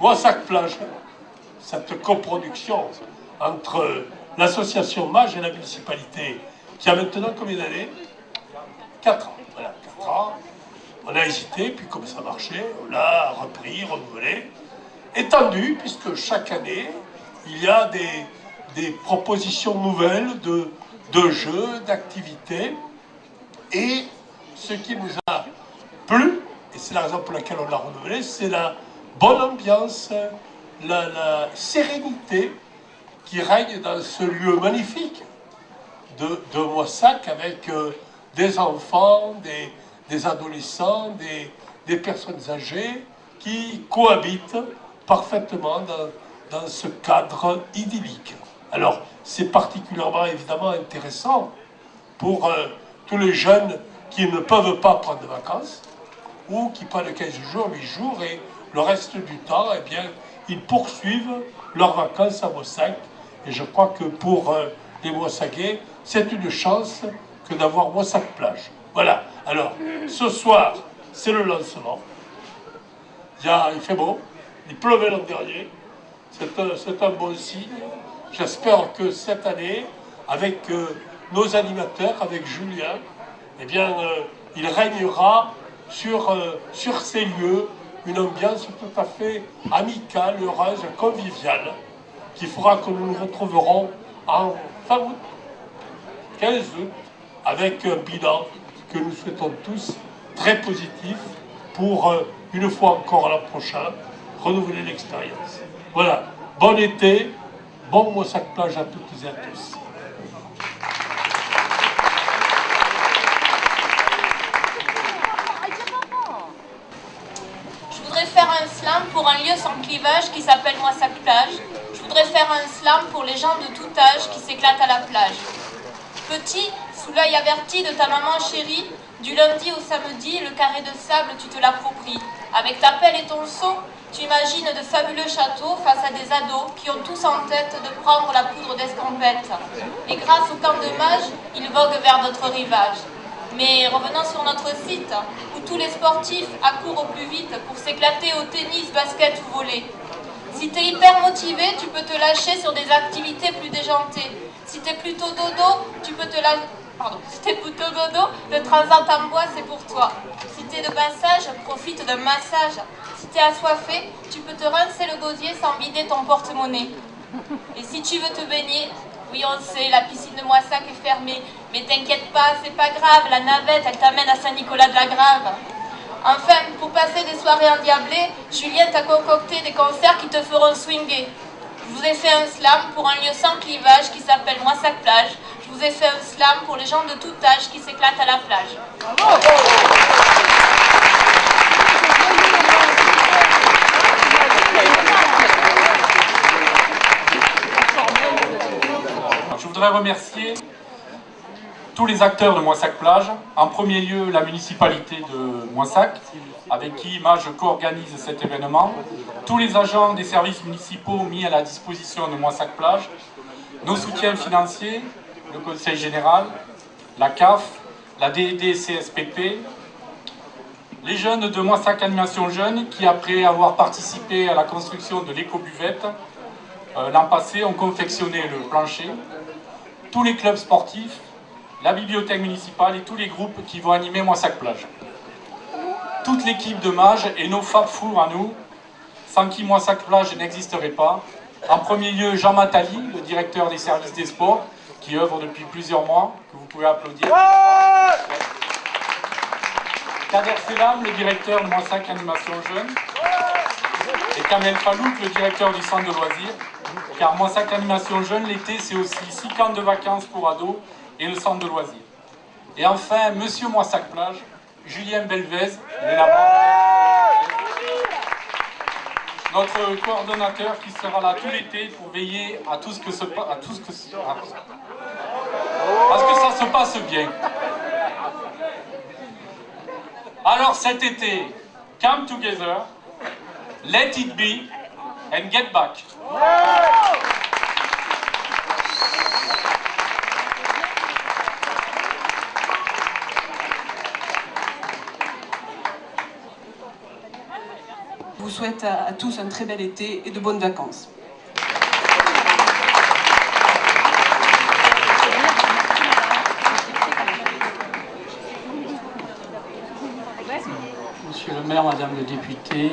Moissac Plage, cette coproduction entre l'association Mage et la municipalité, qui a maintenant combien d'années? 4 ans. Voilà, 4 ans. On a hésité, puis comme ça marchait, on l'a repris, renouvelé, étendu, puisque chaque année, il y a des propositions nouvelles de jeux, d'activités. Et ce qui nous a plu, et c'est la raison pour laquelle on l'a renouvelé, c'est la bonne ambiance, la sérénité qui règne dans ce lieu magnifique de Moissac, avec des enfants, des adolescents, des personnes âgées qui cohabitent parfaitement dans ce cadre idyllique. Alors, c'est particulièrement évidemment intéressant pour tous les jeunes qui ne peuvent pas prendre de vacances ou qui prennent 15 jours, 8 jours et le reste du temps, eh bien, ils poursuivent leurs vacances à Moissac. Et je crois que pour les Moissagais, c'est une chance que d'avoir Moissac Plage. Voilà. Alors, ce soir, c'est le lancement. Il fait beau. Il pleuvait l'an dernier. C'est un bon signe. J'espère que cette année, avec nos animateurs, avec Julien, eh bien, il régnera sur ces lieux une ambiance tout à fait amicale, heureuse, conviviale, qui fera que nous nous retrouverons en fin août, 15 août, avec un bilan que nous souhaitons tous très positif pour, une fois encore l'an prochain, renouveler l'expérience. Voilà, bon été, bon Moissac Plage à toutes et à tous. Je voudrais faire un slam pour un lieu sans clivage qui s'appelle Moissac Plage. Je voudrais faire un slam pour les gens de tout âge qui s'éclatent à la plage. Petit, sous l'œil averti de ta maman chérie, du lundi au samedi, le carré de sable, tu te l'appropries. Avec ta pelle et ton seau, tu imagines de fabuleux châteaux face à des ados qui ont tous en tête de prendre la poudre d'escampette. Et grâce au camp de mages, ils voguent vers d'autres rivages. Mais revenons sur notre site, où tous les sportifs accourent au plus vite pour s'éclater au tennis, basket ou volley. Si t'es hyper motivé, tu peux te lâcher sur des activités plus déjantées. Si t'es plutôt dodo, tu peux te lâcher... Si t'es plutôt dodo, le transat en bois, c'est pour toi. Si t'es de passage, profite d'un massage. Si t'es assoiffé, tu peux te rincer le gosier sans vider ton porte-monnaie. Et si tu veux te baigner, oui on le sait, la piscine de Moissac est fermée. Mais t'inquiète pas, c'est pas grave, la navette, elle t'amène à Saint-Nicolas-de-la-Grave. Enfin, pour passer des soirées endiablées, Julien t'a concocté des concerts qui te feront swinguer. Je vous ai fait un slam pour un lieu sans clivage qui s'appelle Moissac Plage. Je vous ai fait un slam pour les gens de tout âge qui s'éclatent à la plage. Bravo. Je voudrais remercier tous les acteurs de Moissac Plage, en premier lieu la municipalité de Moissac, avec qui je co-organise cet événement, tous les agents des services municipaux mis à la disposition de Moissac Plage, nos soutiens financiers, le Conseil général, la CAF, la DED-CSPP, les jeunes de Moissac Animation Jeunes qui, après avoir participé à la construction de l'éco-buvette, l'an passé, ont confectionné le plancher, tous les clubs sportifs, la bibliothèque municipale et tous les groupes qui vont animer Moissac Plage. Toute l'équipe de Mages et nos Fab Four à nous, sans qui Moissac Plage n'existerait pas. En premier lieu, Jean Matali, le directeur des services des sports, qui œuvre depuis plusieurs mois, que vous pouvez applaudir. Kader Selam, le directeur de Moissac Animation Jeune. Et Kamel Falouk, le directeur du centre de loisirs. Car Moissac Animation Jeune, l'été, c'est aussi 6 camps de vacances pour ados et le centre de loisirs. Et enfin, Monsieur Moissac Plage, Julien Belvez, il est là-bas. Notre coordonnateur qui sera là tout l'été pour veiller à tout ce que ça se passe bien. Alors cet été, come together, let it be and get back. vous souhaite à tous un très bel été et de bonnes vacances. Monsieur le maire, madame le député,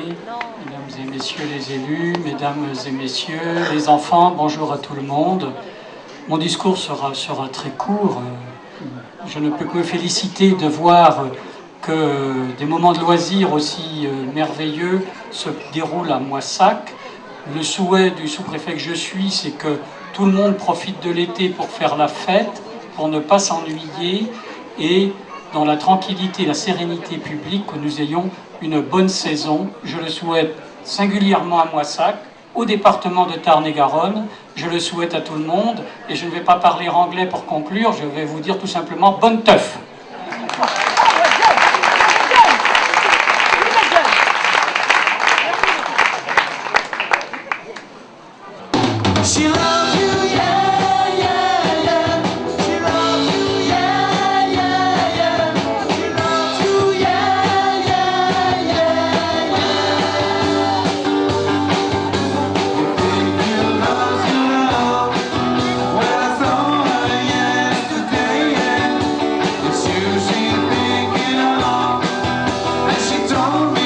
mesdames et messieurs les élus, mesdames et messieurs les enfants, bonjour à tout le monde. Mon discours sera très court. Je ne peux que me féliciter de voir que des moments de loisirs aussi merveilleux se déroulent à Moissac. Le souhait du sous-préfet que je suis, c'est que tout le monde profite de l'été pour faire la fête, pour ne pas s'ennuyer et dans la tranquillité et la sérénité publique, que nous ayons une bonne saison. Je le souhaite singulièrement à Moissac, au département de Tarn-et-Garonne. Je le souhaite à tout le monde. Et je ne vais pas parler anglais pour conclure, je vais vous dire tout simplement bonne teuf. Don't